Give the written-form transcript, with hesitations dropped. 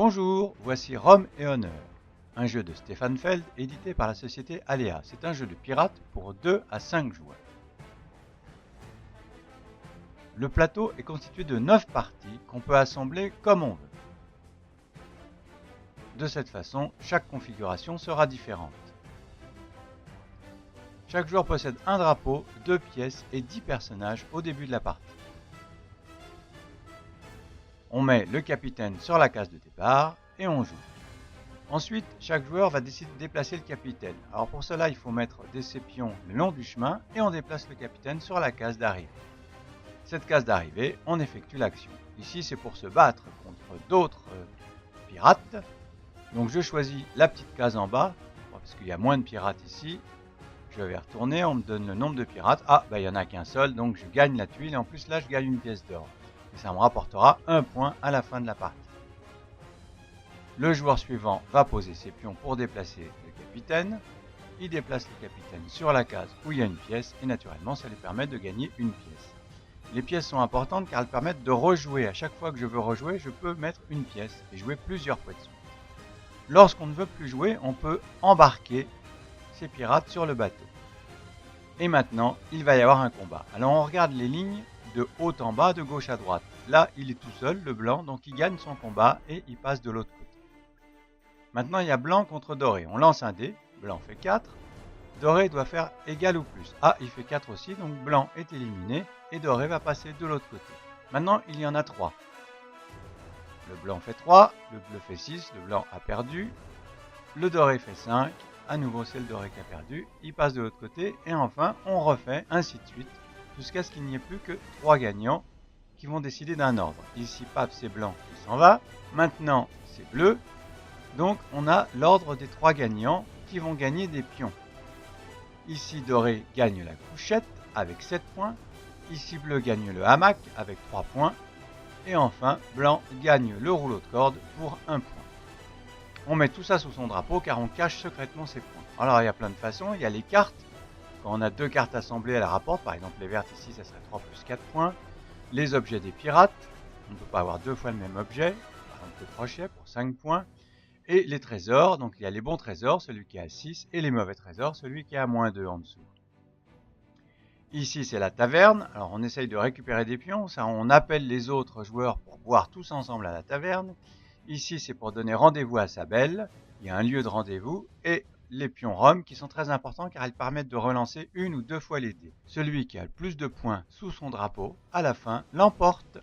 Bonjour, voici Rome et Honneur, un jeu de Stefan Feld édité par la société Aléa. C'est un jeu de pirate pour 2 à 5 joueurs. Le plateau est constitué de 9 parties qu'on peut assembler comme on veut. De cette façon, chaque configuration sera différente. Chaque joueur possède un drapeau, 2 pièces et 10 personnages au début de la partie. On met le capitaine sur la case de départ et on joue. Ensuite, chaque joueur va décider de déplacer le capitaine. Alors pour cela, il faut mettre des pions le long du chemin et on déplace le capitaine sur la case d'arrivée. Cette case d'arrivée, on effectue l'action. Ici, c'est pour se battre contre d'autres pirates. Donc je choisis la petite case en bas, parce qu'il y a moins de pirates ici. Je vais retourner, on me donne le nombre de pirates. Ah, il n'y en a qu'un seul, donc je gagne la tuile et en plus là, je gagne une pièce d'or. Et ça me rapportera un point à la fin de la partie. Le joueur suivant va poser ses pions pour déplacer le capitaine. Il déplace le capitaine sur la case où il y a une pièce et naturellement ça lui permet de gagner une pièce. Les pièces sont importantes car elles permettent de rejouer. À chaque fois que je veux rejouer, je peux mettre une pièce et jouer plusieurs fois de suite. Lorsqu'on ne veut plus jouer, on peut embarquer ces pirates sur le bateau. Et maintenant, il va y avoir un combat. Alors on regarde les lignes de haut en bas, de gauche à droite. Là, il est tout seul, le blanc, donc il gagne son combat et il passe de l'autre côté. Maintenant, il y a blanc contre doré. On lance un dé, blanc fait 4. Doré doit faire égal ou plus. Ah, il fait 4 aussi, donc blanc est éliminé et doré va passer de l'autre côté. Maintenant, il y en a 3. Le blanc fait 3, le bleu fait 6, le blanc a perdu. Le doré fait 5, à nouveau c'est le doré qui a perdu. Il passe de l'autre côté et enfin, on refait ainsi de suite jusqu'à ce qu'il n'y ait plus que 3 gagnants qui vont décider d'un ordre. Ici, paf, c'est blanc qui s'en va. Maintenant, c'est bleu. Donc on a l'ordre des 3 gagnants qui vont gagner des pions. Ici doré gagne la couchette avec 7 points. Ici bleu gagne le hamac avec 3 points. Et enfin blanc gagne le rouleau de corde pour 1 point. On met tout ça sous son drapeau car on cache secrètement ses points. Alors il y a plein de façons, il y a les cartes. Quand on a 2 cartes assemblées, elles rapportent. Par exemple les vertes ici ça serait 3 plus 4 points. Les objets des pirates, on ne peut pas avoir 2 fois le même objet. Par exemple le crochet pour 5 points. Et les trésors, donc il y a les bons trésors, celui qui est à 6, et les mauvais trésors, celui qui est à moins 2 en dessous. Ici c'est la taverne, alors on essaye de récupérer des pions, ça on appelle les autres joueurs pour boire tous ensemble à la taverne. Ici c'est pour donner rendez-vous à sa belle, il y a un lieu de rendez-vous, et les pions Rome qui sont très importants car ils permettent de relancer 1 ou 2 fois les dés. Celui qui a le plus de points sous son drapeau, à la fin, l'emporte.